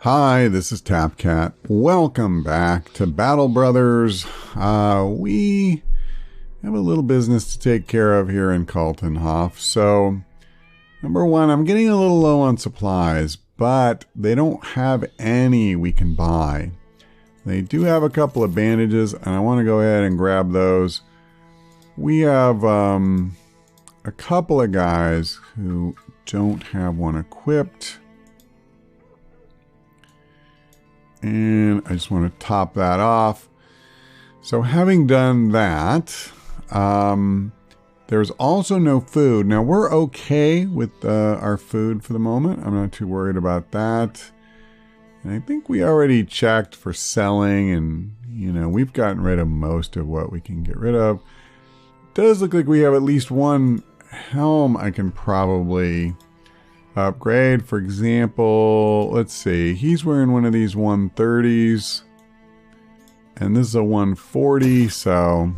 Hi, this is Tapcat. Welcome back to Battle Brothers. We have a little business to take care of here in Kaltenhof. So, number one, I'm getting a little low on supplies, but they don't have any we can buy. They do have a couple of bandages, and I want to go ahead and grab those. We have a couple of guys who don't have one equipped. And I just want to top that off. So having done that, there's also no food. Now we're okay with our food for the moment. I'm not too worried about that. And I think we already checked for selling, and we've gotten rid of most of what we can get rid of. It does look like we have at least one helm I can probably upgrade. For example, let's see, he's wearing one of these 130s and this is a 140, so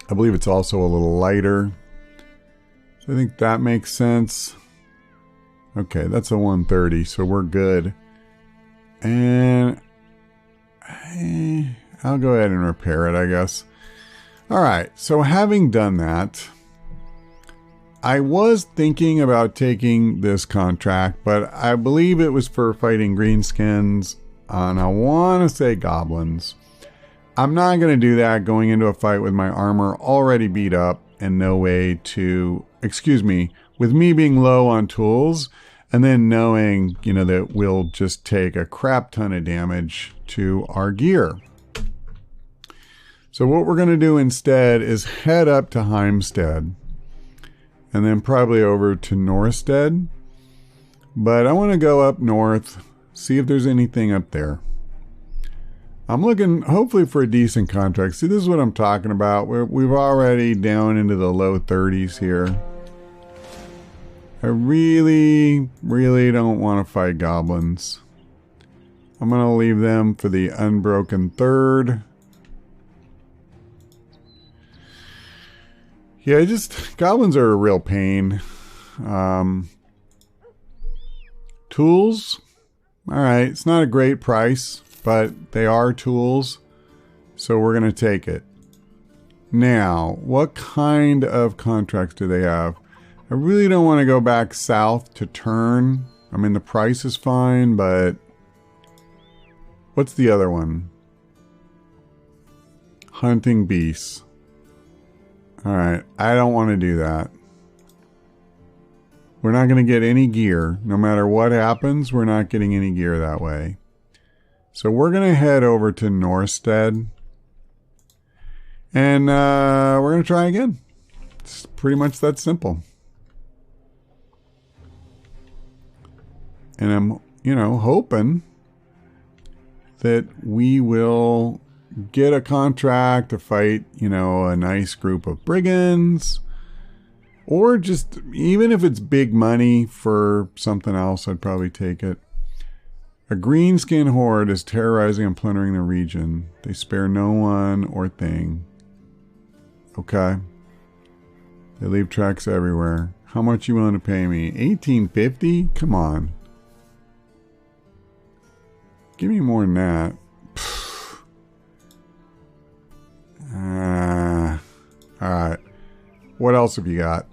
I believe it's also a little lighter, so I think that makes sense. Okay, that's a 130, so we're good. And I'll go ahead and repair it, I guess. Alright, so having done that, I was thinking about taking this contract, but I believe it was for fighting greenskins, and I want to say goblins. I'm not going to do that going into a fight with my armor already beat up and no way to, with me being low on tools, and then knowing, that we'll just take a crap ton of damage to our gear. So what we're going to do instead is head up to Heimstead. And then probably over to Norstead. But I want to go up north, see if there's anything up there. I'm looking hopefully for a decent contract. See, this is what I'm talking about. We've already down into the low 30s here. I really, really don't want to fight goblins. I'm going to leave them for the Unbroken Third. Yeah, goblins are a real pain. Tools. Alright, it's not a great price, but they are tools. So we're going to take it. Now, what kind of contracts do they have? I really don't want to go back south to Turn. I mean, the price is fine, but what's the other one? Hunting beasts. Alright, I don't want to do that. We're not going to get any gear. No matter what happens, we're not getting any gear that way. So we're going to head over to Norstead. And we're going to try again. It's pretty much that simple. And I'm, hoping that we will get a contract to fight, a nice group of brigands. Or just, even if it's big money for something else, I'd probably take it. A greenskin horde is terrorizing and plundering the region. They spare no one or thing. Okay. They leave tracks everywhere. How much you willing to pay me? $18.50? Come on. Give me more than that. Alright. What else have you got?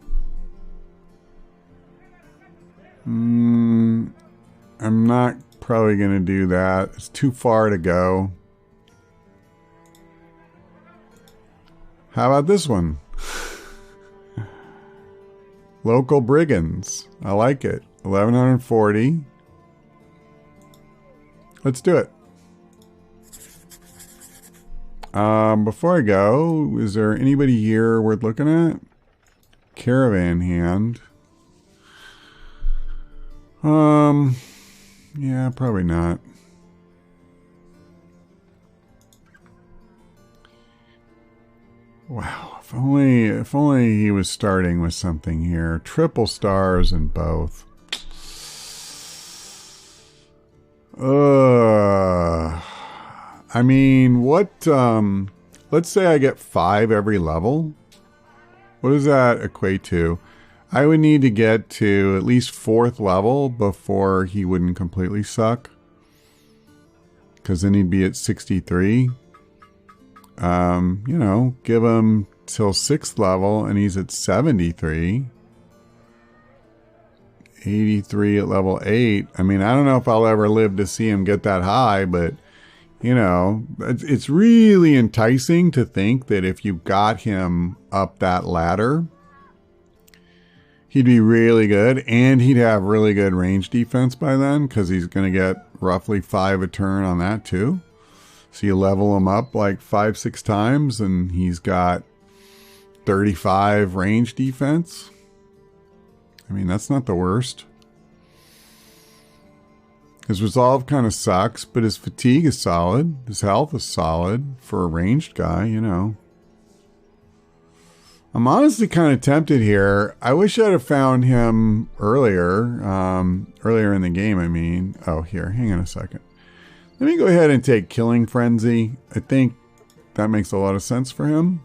I'm not probably going to do that. It's too far to go. How about this one? Local brigands. I like it. 1140. Let's do it. Before I go, is there anybody here worth looking at? Caravan hand. Yeah, probably not. Wow, if only he was starting with something here. Triple stars in both. I mean, what, let's say I get 5 every level. What does that equate to? I would need to get to at least 4th level before he wouldn't completely suck. because then he'd be at 63. You know, give him till 6th level and he's at 73. 83 at level 8. I mean, I don't know if I'll ever live to see him get that high, but you know, it's really enticing to think that if you got him up that ladder, he'd be really good, and he'd have really good range defense by then, because he's going to get roughly 5 a turn on that too. So you level him up like 5-6 times, and he's got 35 range defense. I mean, that's not the worst. His resolve kind of sucks, but his fatigue is solid. His health is solid for a ranged guy, you know. I'm honestly kind of tempted here. I wish I'd have found him earlier. Earlier in the game, I mean. Oh, here, hang on a second. Let me go ahead and take Killing Frenzy. I think that makes a lot of sense for him.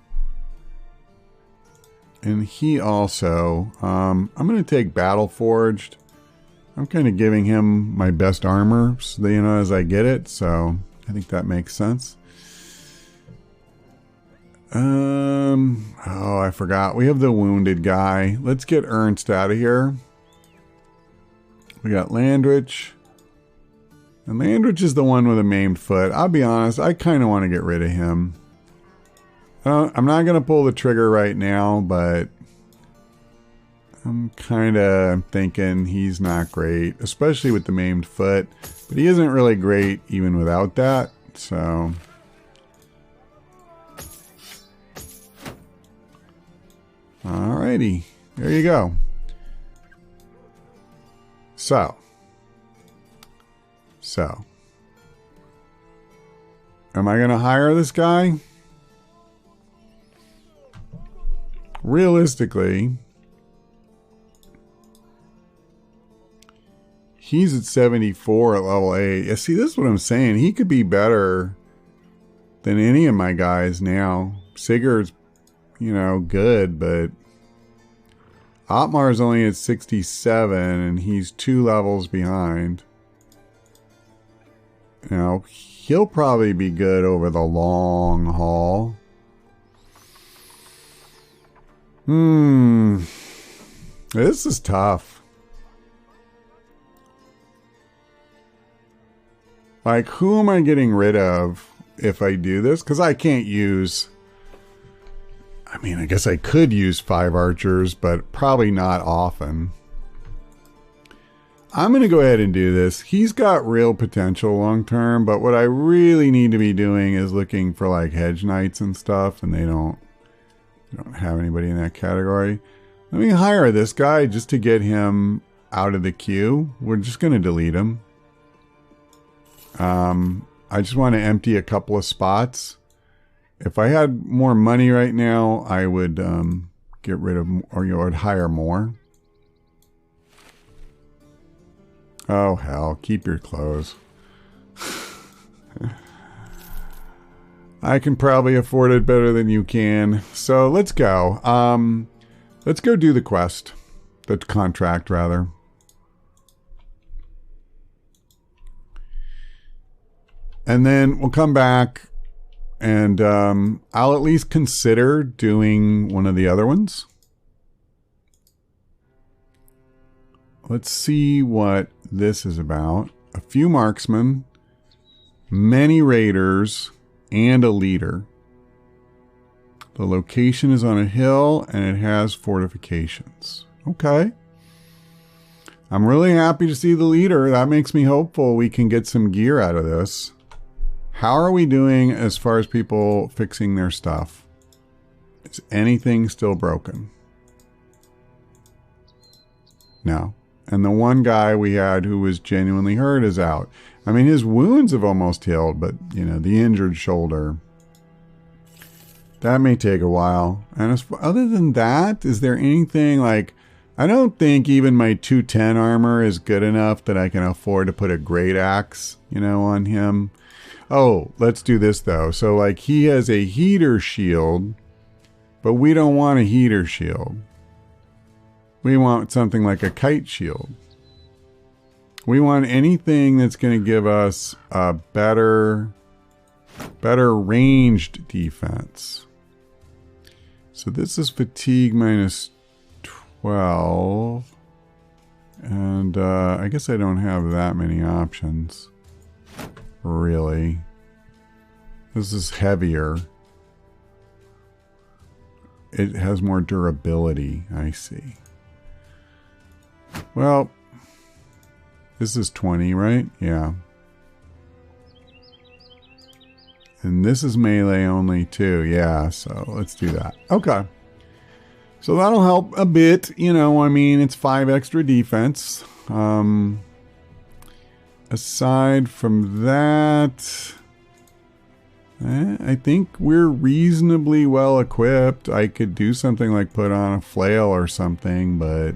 And he also, I'm going to take Battle Forged. I'm kind of giving him my best armor, so that, you know, as I get it. So I think that makes sense. Oh, I forgot. We have the wounded guy. Let's get Ernst out of here. We got Landrich. And Landrich is the one with a maimed foot. I'll be honest, I kind of want to get rid of him. I'm not going to pull the trigger right now, but I'm kind of thinking he's not great, especially with the maimed foot. But he isn't really great even without that, so... Alrighty, there you go. So, am I going to hire this guy? Realistically, he's at 74 at level 8. Yeah, see, this is what I'm saying. He could be better than any of my guys now. Sigurd's, you know, good, but Otmar's only at 67 and he's 2 levels behind. You know, he'll probably be good over the long haul. This is tough. Like, who am I getting rid of if I do this? Because I can't use... I mean, I guess I could use 5 archers, but probably not often. I'm going to go ahead and do this. He's got real potential long term, but what I really need to be doing is looking for like hedge knights and stuff, and they don't have anybody in that category. Let me hire this guy just to get him out of the queue. We're just going to delete him. I just want to empty a couple of spots. If I had more money right now, I would get rid of, or you know, I'd hire more. Oh hell, keep your clothes. I can probably afford it better than you can. So let's go. Let's go do the quest. The contract, rather. And then we'll come back and I'll at least consider doing one of the other ones. Let's see what this is about. A few marksmen, many raiders, and a leader. The location is on a hill and it has fortifications. Okay. I'm really happy to see the leader. That makes me hopeful we can get some gear out of this. How are we doing as far as people fixing their stuff? Is anything still broken? No. And the one guy we had who was genuinely hurt is out. I mean, his wounds have almost healed, but, you know, the injured shoulder, that may take a while. And other than that, is there anything like... I don't think even my 210 armor is good enough that I can afford to put a great axe, you know, on him. Oh, let's do this, though. So, like, he has a heater shield, but we don't want a heater shield. We want something like a kite shield. We want anything that's going to give us a better ranged defense. So this is fatigue minus 12. And I guess I don't have that many options. Really. This is heavier. It has more durability, I see. Well, this is 20, right? Yeah. And this is melee only too. Yeah, so let's do that. Okay. So that'll help a bit. You know, I mean, it's 5 extra defense. Aside from that, I think we're reasonably well equipped. I could do something like put on a flail or something, but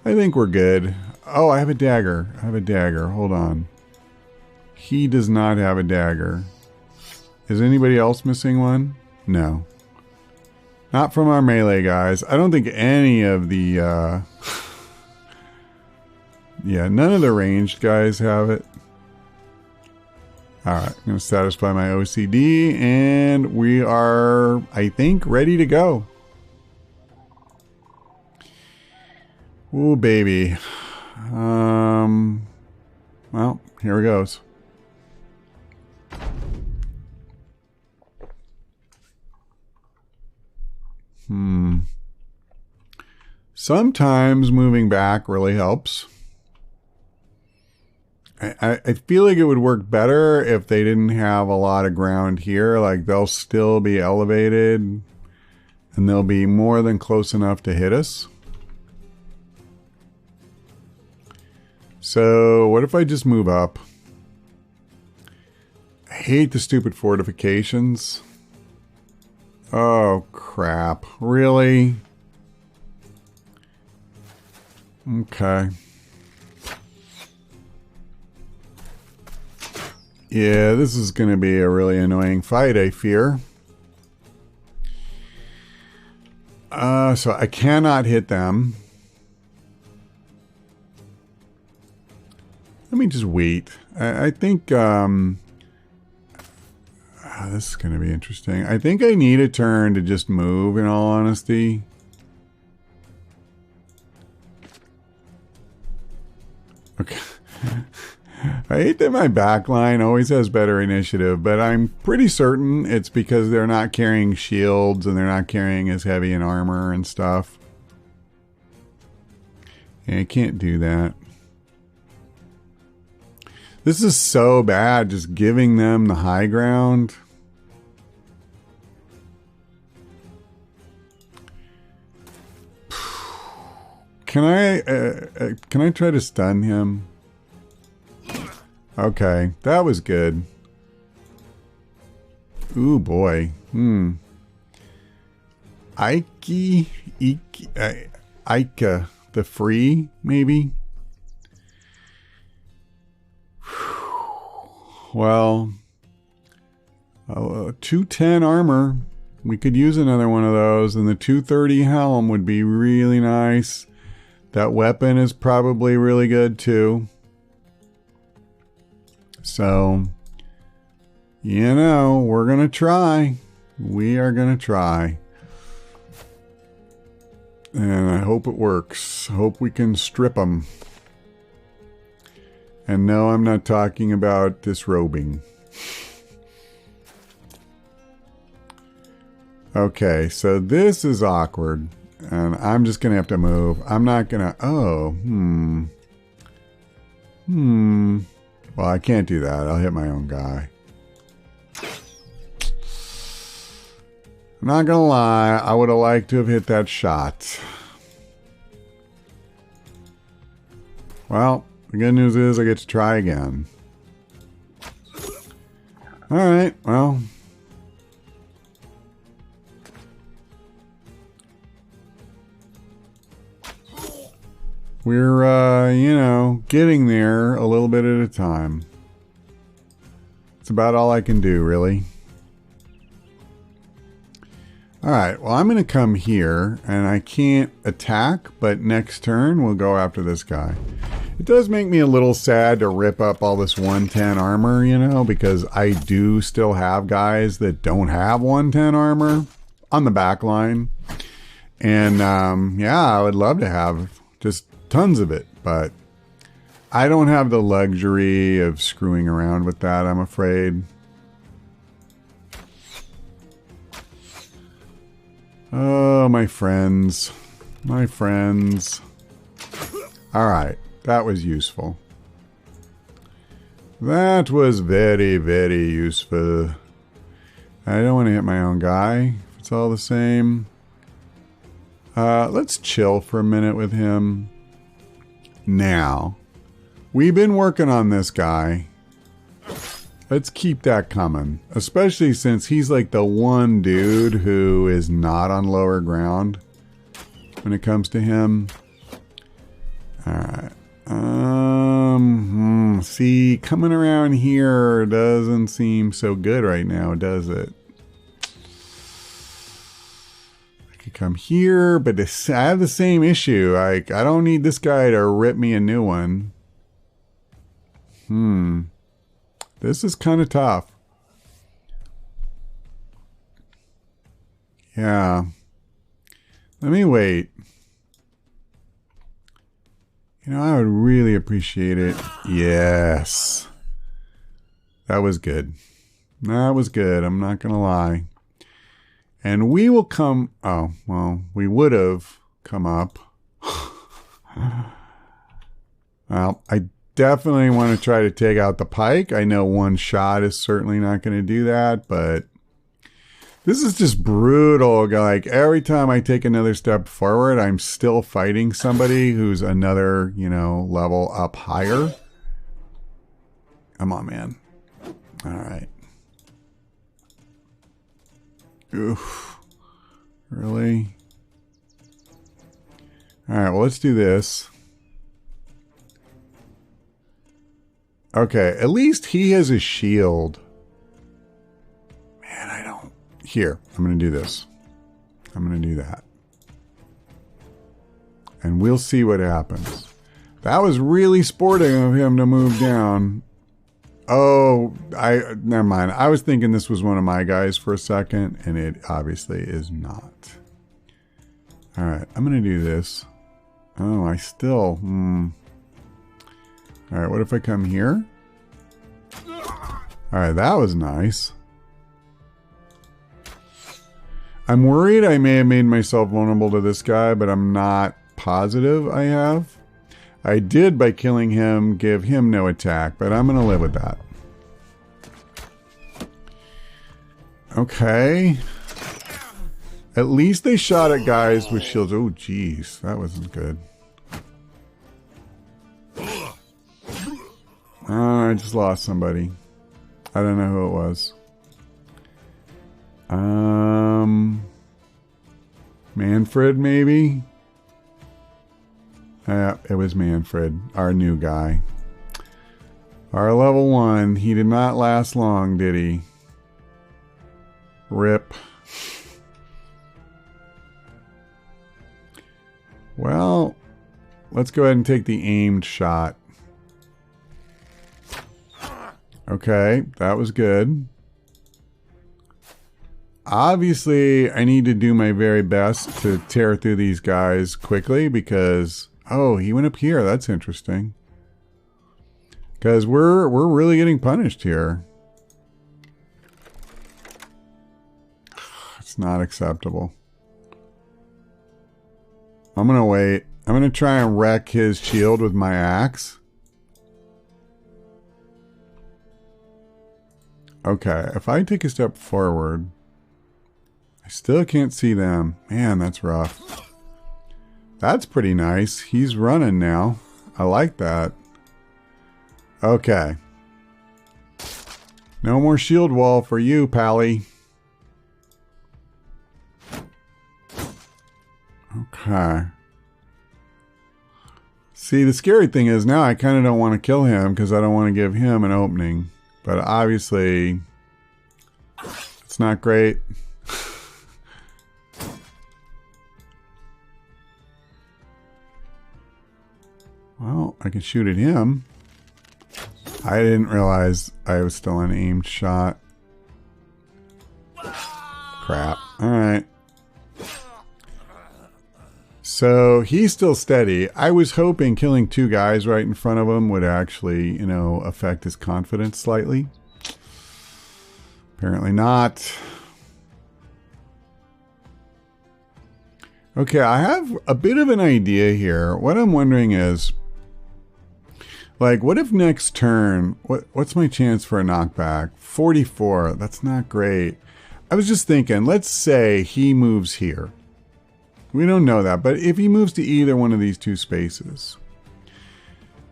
I think we're good. Oh, I have a dagger. I have a dagger. Hold on. He does not have a dagger. Is anybody else missing one? No. Not from our melee guys. I don't think any of the... yeah, none of the ranged guys have it. Alright, I'm going to satisfy my OCD, and we are, I think, ready to go. Ooh, baby. Well, here it goes. Sometimes moving back really helps. I feel like it would work better if they didn't have a lot of ground here. Like, they'll still be elevated and they'll be more than close enough to hit us. So what if I just move up? I hate the stupid fortifications. Oh, crap. Really? Okay. Yeah, this is going to be a really annoying fight, I fear. So I cannot hit them. Let me just wait. I think this is going to be interesting. I think I need a turn to just move, in all honesty. Okay. I hate that my backline always has better initiative, but I'm pretty certain it's because they're not carrying shields and they're not carrying as heavy an armor and stuff. And I can't do that. This is so bad, just giving them the high ground. Can I try to stun him? Okay, that was good. Ooh, boy. Ike, the free, maybe? Well, 210 armor. We could use another one of those, and the 230 helm would be really nice. That weapon is probably really good, too. So, you know, we're going to try. We are going to try. And I hope it works. Hope we can strip them. And no, I'm not talking about disrobing. Okay, so this is awkward. And I'm just going to have to move. I'm not going to... Oh, Well, I can't do that. I'll hit my own guy. I'm not going to lie. I would have liked to have hit that shot. Well, the good news is I get to try again. Alright, well... We're, you know, getting there a little bit at a time. It's about all I can do, really. Alright, well, I'm going to come here, and I can't attack, but next turn we'll go after this guy. It does make me a little sad to rip up all this 110 armor, you know, because I do still have guys that don't have 110 armor on the back line. And yeah, I would love to have just tons of it, but I don't have the luxury of screwing around with that, I'm afraid. Oh, my friends. My friends. All right. That was useful. That was very, very useful. I don't want to hit my own guy. It's all the same. Let's chill for a minute with him. Now, we've been working on this guy. Let's keep that coming. Especially since he's like the one dude who is not on lower ground when it comes to him. Alright. See, coming around here doesn't seem so good right now, does it? I could come here, but I have the same issue. Like, I don't need this guy to rip me a new one. This is kind of tough. Yeah. Let me wait. You know, I would really appreciate it. Yes. That was good. That was good. I'm not going to lie. And we will come... Oh, well, we would have come up. Well, I definitely want to try to take out the pike. I know one shot is certainly not going to do that, but... This is just brutal. Like, every time I take another step forward, I'm still fighting somebody who's another, you know, level up higher. Come on, man. All right. Oof. Really? All right, well, let's do this. Okay, at least he has a shield. Man, I don't... Here, I'm going to do this. I'm going to do that. And we'll see what happens. That was really sporting of him to move down. Oh, never mind. I was thinking this was one of my guys for a second, and it obviously is not. All right, I'm going to do this. Oh, I still... All right, what if I come here? All right, that was nice. I'm worried I may have made myself vulnerable to this guy, but I'm not positive I have. I did, by killing him, give him no attack, but I'm going to live with that. Okay. At least they shot at guys with shields. Oh, jeez. That wasn't good. I just lost somebody. I don't know who it was. Manfred, maybe? Yeah, it was Manfred, our new guy. Our level 1. He did not last long, did he? Rip. Well, let's go ahead and take the aimed shot. Okay, that was good. Obviously, I need to do my very best to tear through these guys quickly because... Oh, he went up here. That's interesting. Because we're really getting punished here. It's not acceptable. I'm going to wait. I'm going to try and wreck his shield with my axe. Okay, if I take a step forward... I still can't see them. Man, that's rough. That's pretty nice. He's running now. I like that. Okay. No more shield wall for you, Pally. Okay. See, the scary thing is now I kind of don't want to kill him because I don't want to give him an opening. But obviously, it's not great. Well, I can shoot at him. I didn't realize I was still an aimed shot. Crap. Alright. So he's still steady. I was hoping killing 2 guys right in front of him would actually, you know, affect his confidence slightly. Apparently not. Okay, I have a bit of an idea here. What I'm wondering is, like, what if next turn, what's my chance for a knockback? 44. That's not great. I was just thinking, let's say he moves here. We don't know that, but if he moves to either one of these 2 spaces,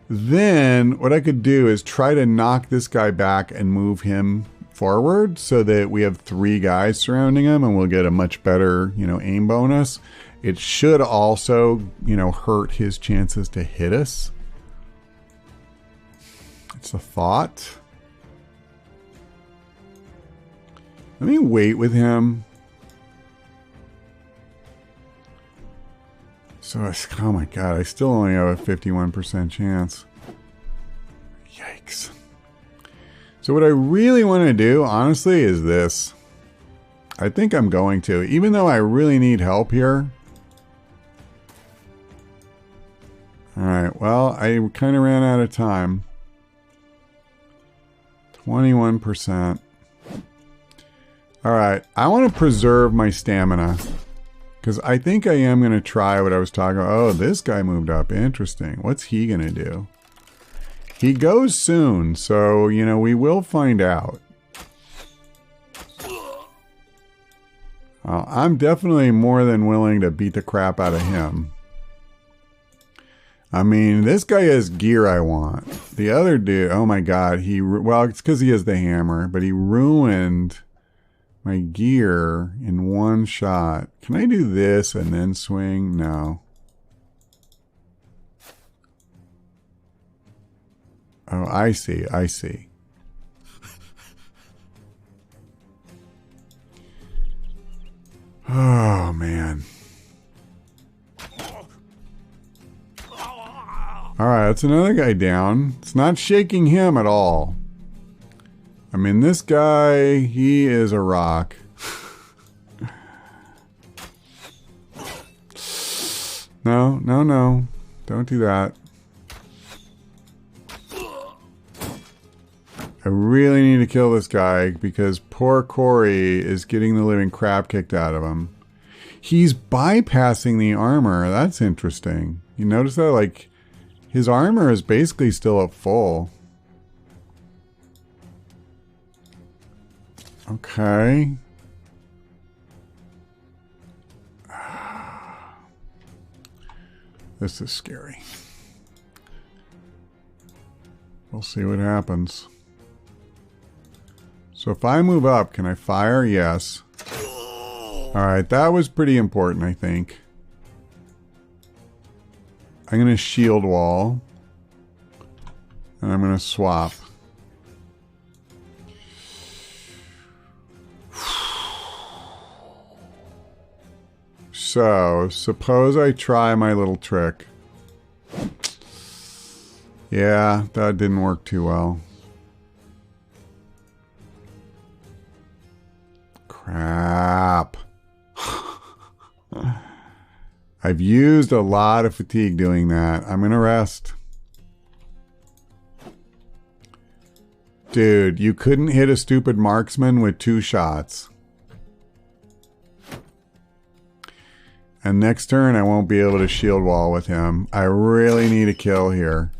then what I could do is try to knock this guy back and move him forward so that we have 3 guys surrounding him and we'll get a much better, you know, aim bonus. It should also, you know, hurt his chances to hit us. It's a thought. Let me wait with him. So, oh my god, I still only have a 51% chance. Yikes. So what I really want to do, honestly, is this. I think I'm going to, even though I really need help here. Alright, well, I kind of ran out of time. 21%. Alright, I want to preserve my stamina. Because I think I am going to try what I was talking about. Oh, this guy moved up. Interesting. What's he going to do? He goes soon, so, you know, we will find out. I'm definitely more than willing to beat the crap out of him. I mean, this guy has gear I want. The other dude, oh my god, well, it's because he has the hammer, but he ruined my gear in one shot. Can I do this and then swing? No. Oh, I see. I see. Oh, man. Alright, that's another guy down. It's not shaking him at all. I mean, this guy, he is a rock. No, no, no. Don't do that. I really need to kill this guy because poor Corey is getting the living crap kicked out of him. He's bypassing the armor. That's interesting. You notice that? Like, his armor is basically still at full. Okay. This is scary. We'll see what happens. So if I move up, can I fire? Yes. Alright, that was pretty important, I think. I'm going to shield wall. And I'm going to swap. So, suppose I try my little trick. Yeah, that didn't work too well. Crap. I've used a lot of fatigue doing that. I'm gonna rest. Dude, you couldn't hit a stupid marksman with 2 shots. And next turn I won't be able to shield wall with him. I really need a kill here.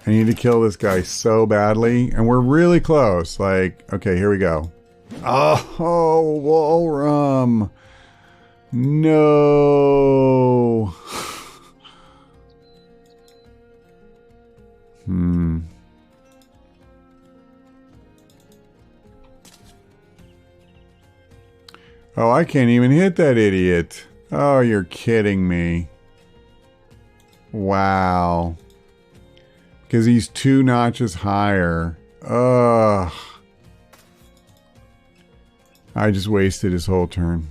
I need to kill this guy so badly. And we're really close. Like, okay, here we go. Oh, wall rum. No. Oh, I can't even hit that idiot. Oh, you're kidding me. Wow. Because he's 2 notches higher. Ugh. I just wasted his whole turn.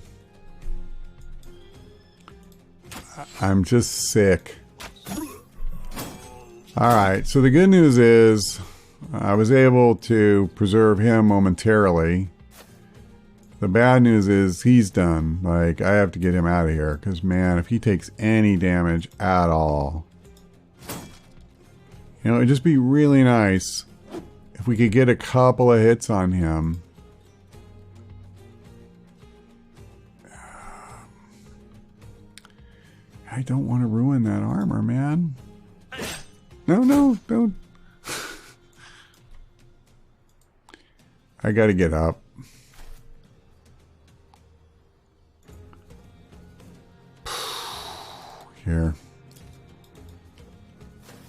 I'm just sick. All right, so the good news is I was able to preserve him momentarily. The bad news is he's done. Like, I have to get him out of here because, man, if he takes any damage at all, you know, it'd just be really nice if we could get a couple of hits on him. I don't want to ruin that armor, man. No, no, don't. I gotta get up. Here.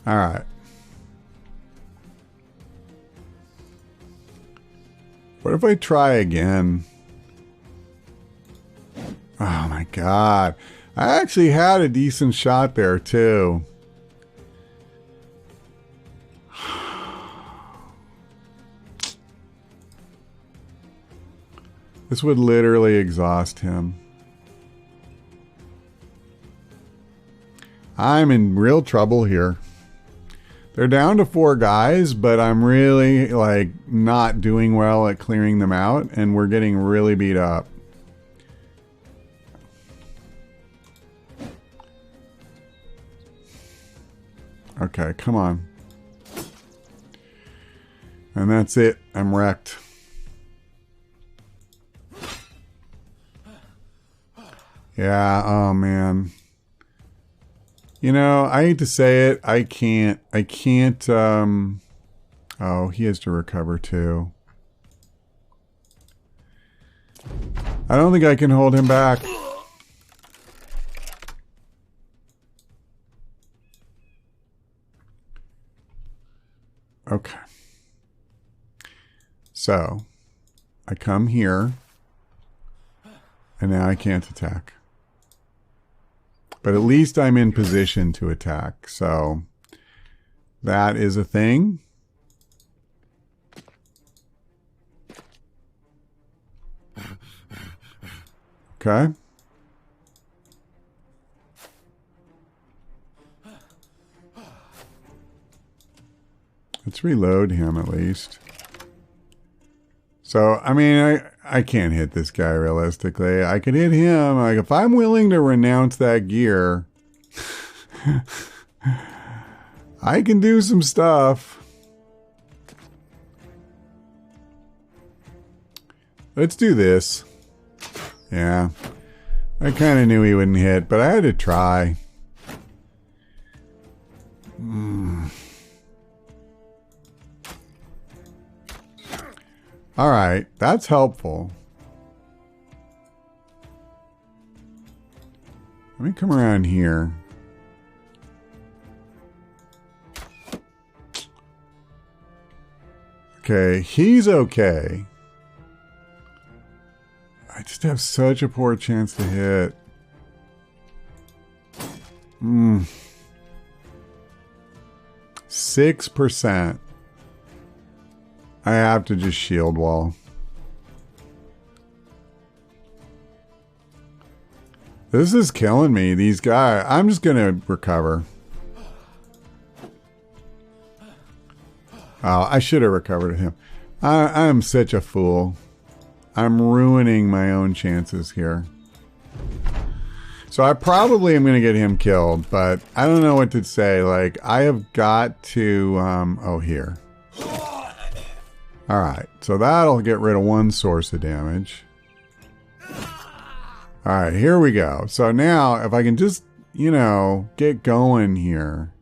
All right. What if I try again? Oh my god. I actually had a decent shot there too. This would literally exhaust him. I'm in real trouble here. They're down to 4 guys, but I'm really, like, not doing well at clearing them out, and we're getting really beat up. Okay, come on. And that's it. I'm wrecked. Yeah, oh man. You know, I hate to say it, I can't, oh, he has to recover too. I don't think I can hold him back. Okay. So, I come here, and now I can't attack. But at least I'm in position to attack, so that is a thing. Okay. Let's reload him at least. So, I mean, I can't hit this guy realistically. I could hit him. Like, if I'm willing to renounce that gear, I can do some stuff. Let's do this. Yeah. I kind of knew he wouldn't hit, but I had to try. All right, that's helpful. Let me come around here. Okay, he's okay. I just have such a poor chance to hit. 6%. I have to just shield wall. This is killing me, these guys. I'm just going to recover. Oh, I should have recovered him. I'm such a fool. I'm ruining my own chances here. So I probably am going to get him killed, but I don't know what to say. Like, I have got to... oh, here. Alright, so that'll get rid of one source of damage. Alright, here we go. So now, if I can just, you know, get going here.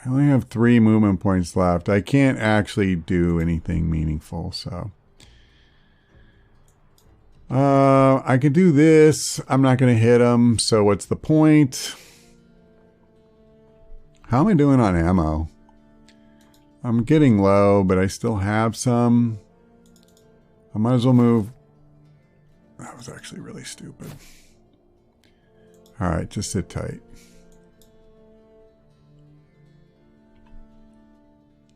I only have 3 movement points left. I can't actually do anything meaningful, so... I could do this. I'm not going to hit him, so what's the point? How am I doing on ammo? I'm getting low, but I still have some. I might as well move. That was actually really stupid. Alright, just sit tight.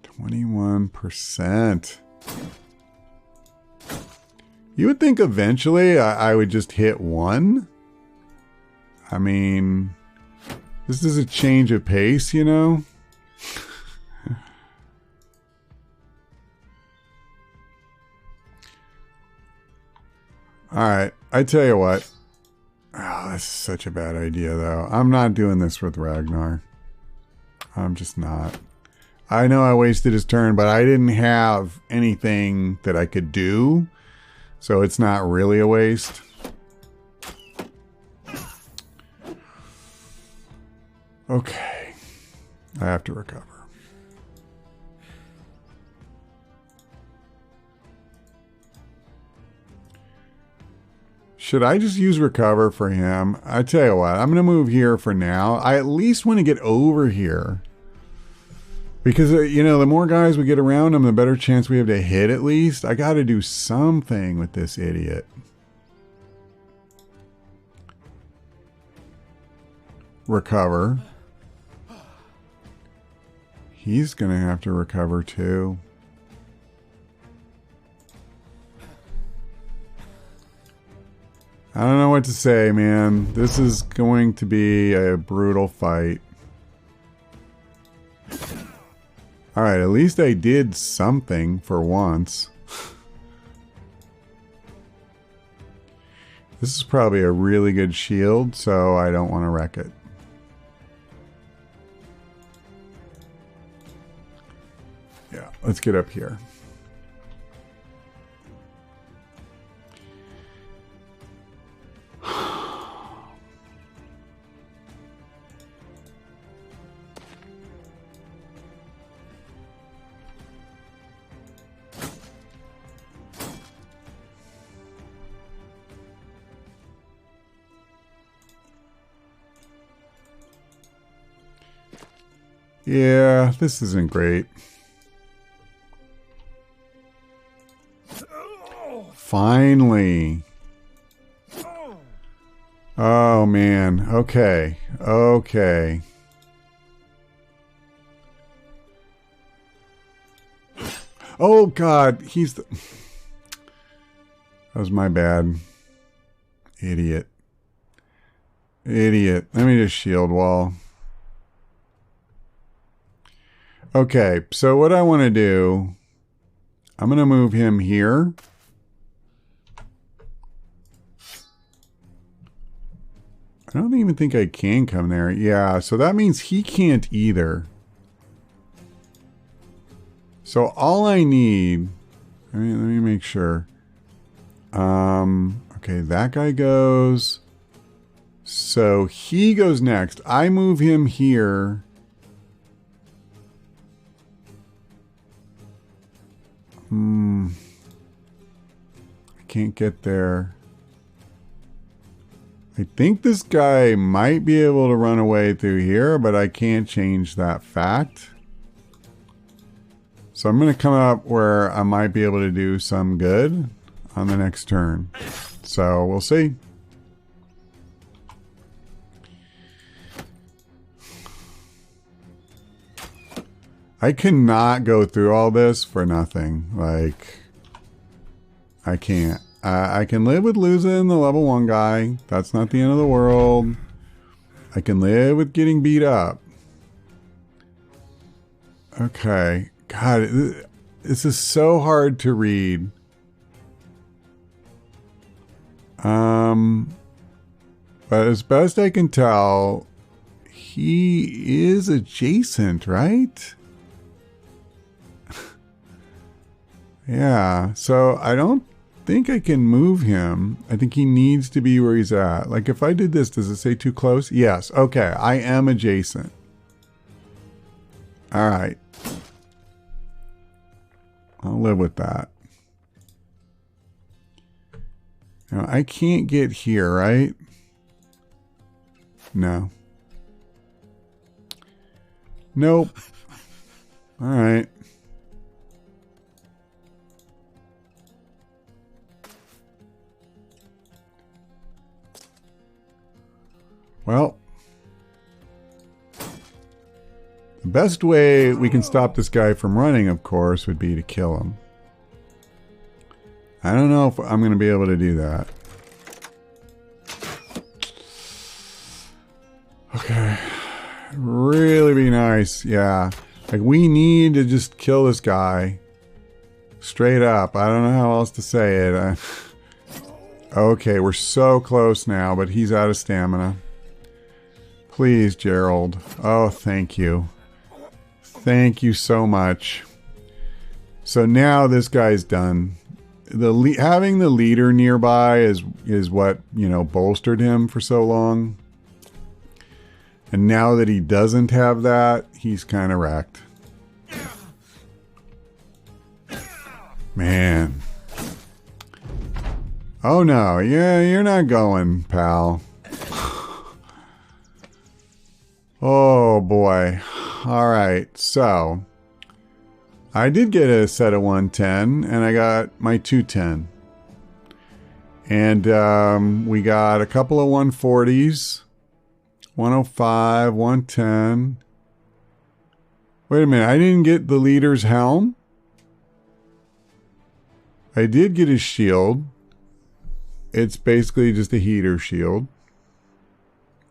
21%. You would think eventually I would just hit 1. I mean, This is a change of pace, you know? Alright, I tell you what. Oh, that's such a bad idea, though. I'm not doing this with Ragnar. I'm just not. I know I wasted his turn, but I didn't have anything that I could do. So it's not really a waste. Okay. I have to recover. Should I just use recover for him? I tell you what, I'm going to move here for now. I at least want to get over here. Because, you know, the more guys we get around him, the better chance we have to hit at least. I got to do something with this idiot. Recover. He's going to have to recover too. I don't know what to say, man. This is going to be a brutal fight. Alright, at least I did something for once. This is probably a really good shield, so I don't want to wreck it. Yeah, let's get up here. Yeah, this isn't great. Finally. Oh, man. Okay. Okay. Oh, God. He's the... That was my bad. Idiot. Idiot. Let me just shield wall. Okay, so what I want to do, I'm going to move him here. I don't even think I can come there. Yeah, so that means he can't either. So all I need, let me make sure. Okay, that guy goes. So he goes next. I move him here. I can't get there. I think this guy might be able to run away through here, but I can't change that fact. So I'm going to come up where I might be able to do some good on the next turn. So we'll see. I cannot go through all this for nothing. Like, I can't. I can live with losing the level 1 guy. That's not the end of the world. I can live with getting beat up. Okay. God, this is so hard to read. But as best I can tell, he is adjacent, right? Yeah, so I don't think I can move him. I think he needs to be where he's at. Like, if I did this, does it say too close? Yes. Okay, I am adjacent. All right. I'll live with that. Now, I can't get here, right? No. Nope. All right. Well, the best way we can stop this guy from running, of course, would be to kill him. I don't know if I'm going to be able to do that. Okay. really be nice. Yeah. Like, we need to just kill this guy. Straight up. I don't know how else to say it. Okay, we're so close now, but he's out of stamina. Please, Gerald. Oh, thank you. Thank you so much. So now this guy's done. Having the leader nearby is what, you know, bolstered him for so long. And now that he doesn't have that, he's kind of wrecked. Man. Oh no, yeah, you're not going, pal. Oh boy. Alright, so I did get a set of 110 and I got my 210. And we got a couple of 140s. 105, 110. Wait a minute, I didn't get the leader's helm? I did get his shield. It's basically just a heater shield.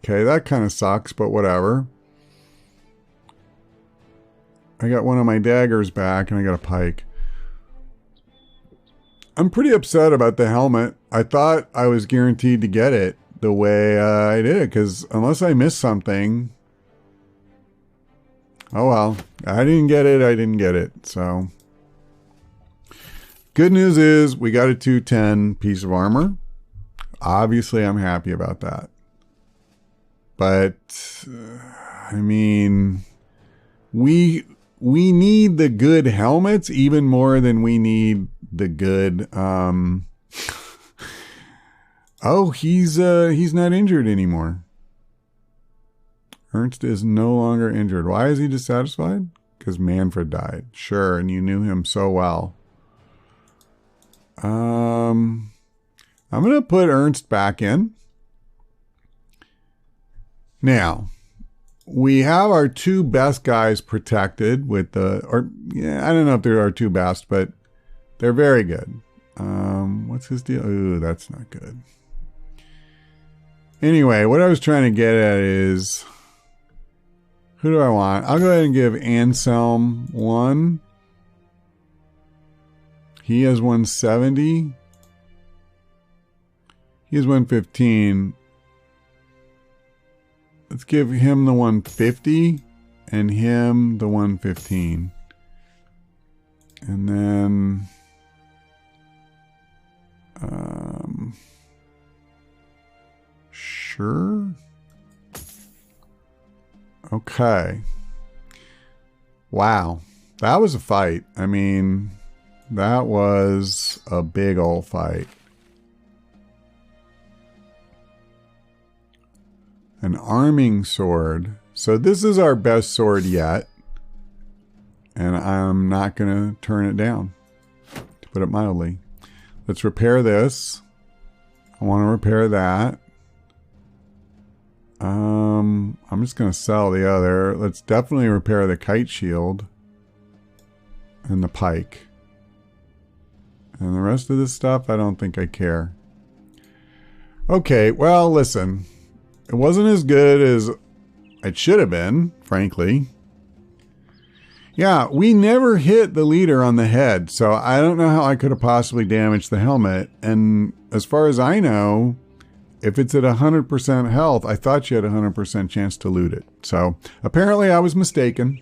Okay, that kind of sucks, but whatever. I got one of my daggers back and I got a pike. I'm pretty upset about the helmet. I thought I was guaranteed to get it the way I did, because unless I missed something... Oh well, I didn't get it, so... Good news is we got a 210 piece of armor. Obviously, I'm happy about that. But, I mean, we need the good helmets even more than we need the good... Oh, he's not injured anymore. Ernst is no longer injured. Why is he dissatisfied? Because Manfred died. Sure, and you knew him so well. I'm going to put Ernst back in. Now, we have our two best guys protected with yeah, I don't know if they're our two best, but they're very good. What's his deal? Ooh, that's not good. Anyway, what I was trying to get at is, who do I want? I'll go ahead and give Anselm 1. He has 170. He has 115. Let's give him the 150 and him the 115. And then sure. Okay. Wow. That was a fight. I mean, that was a big old fight. An arming sword. So this is our best sword yet. And I'm not going to turn it down, to put it mildly. Let's repair this. I want to repair that. I'm just going to sell the other. Let's definitely repair the kite shield. And the pike. And the rest of this stuff, I don't think I care. Okay, well, listen. It wasn't as good as it should have been, frankly. Yeah, we never hit the leader on the head, so I don't know how I could have possibly damaged the helmet. And as far as I know, if it's at 100% health, I thought you had a 100% chance to loot it. So apparently I was mistaken.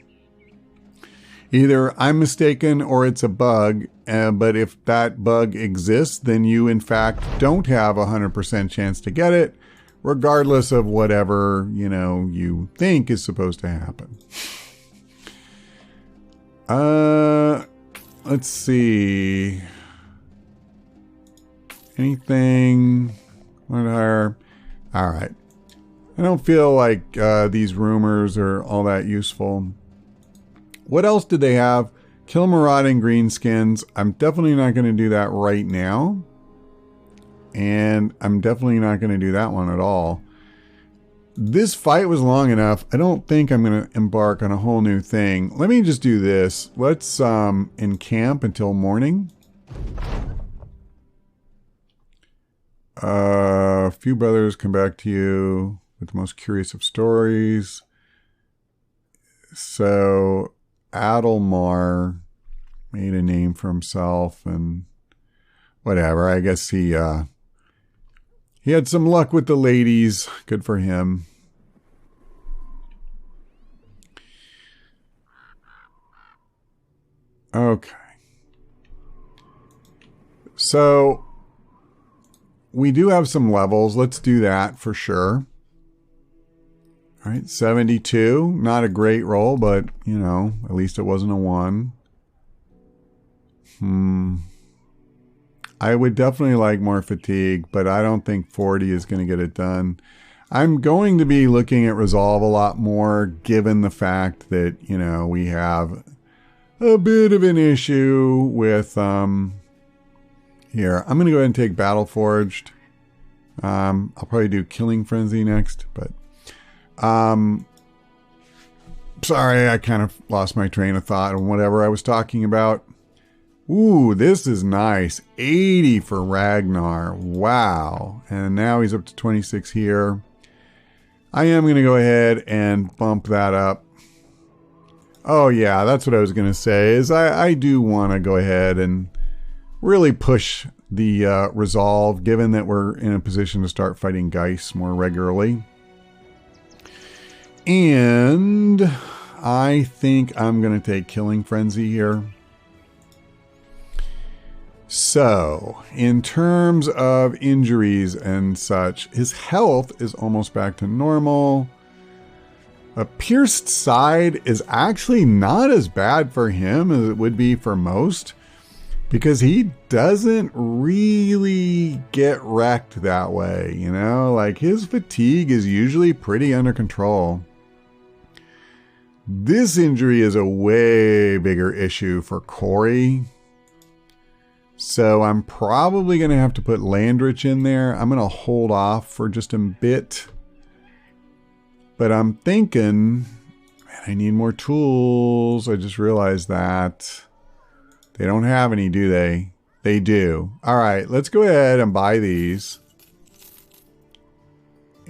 Either I'm mistaken or it's a bug, but if that bug exists, then you in fact don't have a 100% chance to get it, regardless of whatever, you know, you think is supposed to happen. Let's see. Anything? All right. I don't feel like these rumors are all that useful. What else did they have? Kill marauding greenskins. I'm definitely not going to do that right now. And I'm definitely not going to do that one at all. This fight was long enough. I don't think I'm going to embark on a whole new thing. Let me just do this. Let's encamp until morning. A few brothers come back to you with the most curious of stories. So Adelmar made a name for himself and whatever. I guess he had some luck with the ladies. Good for him. Okay. So we do have some levels. Let's do that for sure. All right, 72. Not a great roll, but, you know, at least it wasn't a 1. I would definitely like more fatigue, but I don't think 40 is going to get it done. I'm going to be looking at resolve a lot more, given the fact that, you know, we have a bit of an issue with, here. I'm going to go ahead and take Battle Forged. I'll probably do Killing Frenzy next, but, sorry, I kind of lost my train of thought on whatever I was talking about. Ooh, this is nice. 80 for Ragnar. Wow. And now he's up to 26 here. I am going to go ahead and bump that up. Oh, yeah, that's what I was going to say, is I do want to go ahead and really push the resolve, given that we're in a position to start fighting Geist more regularly. And I think I'm going to take Killing Frenzy here. So, in terms of injuries and such, his health is almost back to normal. A pierced side is actually not as bad for him as it would be for most, because he doesn't really get wrecked that way, you know? Like, his fatigue is usually pretty under control. This injury is a way bigger issue for Corey. So I'm probably going to have to put Landrich in there. I'm going to hold off for just a bit. But I'm thinking, man, I need more tools. I just realized that. They don't have any, do they? They do. All right, let's go ahead and buy these.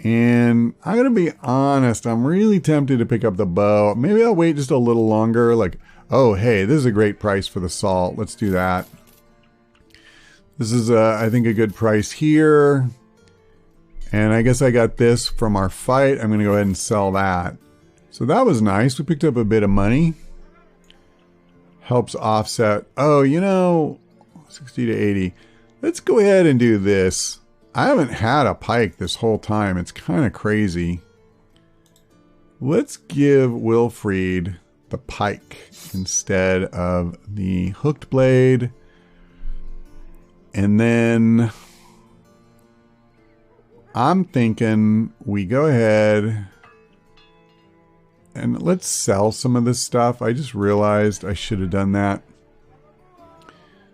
And I'm going to be honest, I'm really tempted to pick up the bow. Maybe I'll wait just a little longer. Like, oh, hey, this is a great price for the salt. Let's do that. This is, I think, a good price here. And I guess I got this from our fight. I'm going to go ahead and sell that. So that was nice. We picked up a bit of money. Helps offset. Oh, you know, 60 to 80. Let's go ahead and do this. I haven't had a pike this whole time. It's kind of crazy. Let's give Wilfried the pike instead of the hooked blade. And then I'm thinking we go ahead and let's sell some of this stuff. I just realized I should have done that.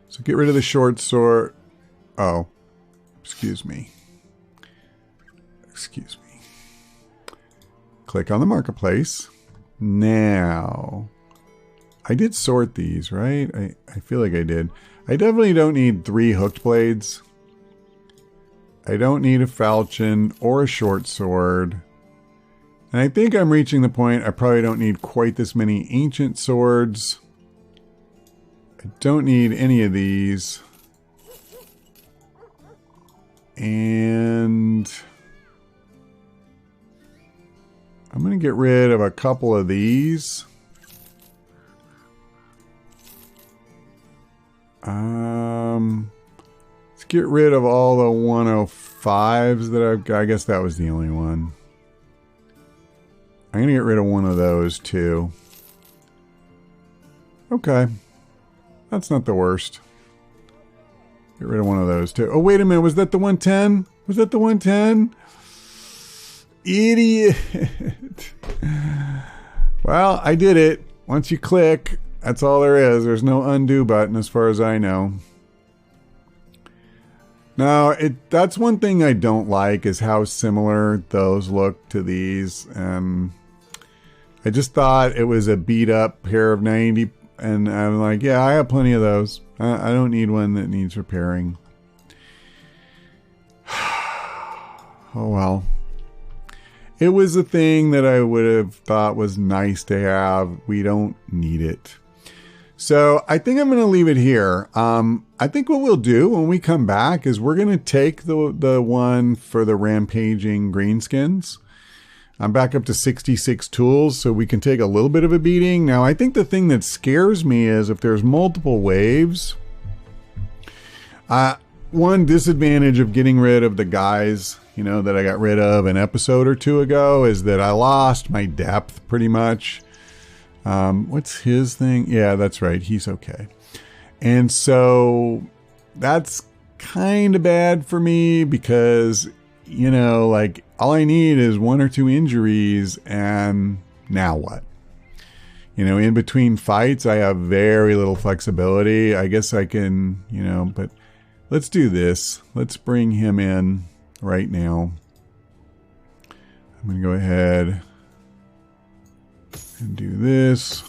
So get rid of the short sword. Oh, excuse me. Excuse me. Click on the marketplace. Now, I did sort these, right? I feel like I did. I definitely don't need 3 hooked blades. I don't need a falchion or a short sword. And I think I'm reaching the point I probably don't need quite this many ancient swords. I don't need any of these. And I'm going to get rid of a couple of these. Let's get rid of all the 105s that I've got. I guess that was the only one. I'm going to get rid of one of those too. Okay. That's not the worst. Get rid of one of those too. Oh, wait a minute. Was that the 110? Was that the 110? Idiot. Well, I did it. Once you click, that's all there is. There's no undo button as far as I know. Now, that's one thing I don't like is how similar those look to these. And I just thought it was a beat up pair of 90. And I'm like, yeah, I have plenty of those. I don't need one that needs repairing. Oh, well. It was a thing that I would have thought was nice to have. We don't need it. So I think I'm going to leave it here. I think what we'll do when we come back is we're going to take the one for the rampaging greenskins. I'm back up to 66 tools, so we can take a little bit of a beating. Now, I think the thing that scares me is if there's multiple waves. One disadvantage of getting rid of the guys, that I got rid of an episode or two ago is that I lost my depth pretty much. What's his thing? Yeah, that's right. He's okay. And so that's kind of bad for me because, all I need is 1 or 2 injuries and now what? In between fights, I have very little flexibility. I guess I can, but let's do this. Let's bring him in right now. I'm going to go ahead and do this.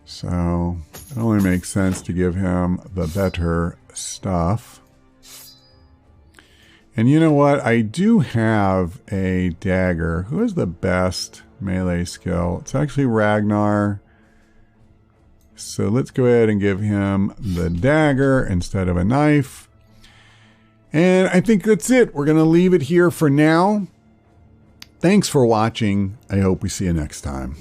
So it only makes sense to give him the better stuff. And you know what? I do have a dagger. Who has the best melee skill? It's actually Ragnar. So let's go ahead and give him the dagger instead of a knife. And I think that's it. We're going to leave it here for now. Thanks for watching. I hope we see you next time.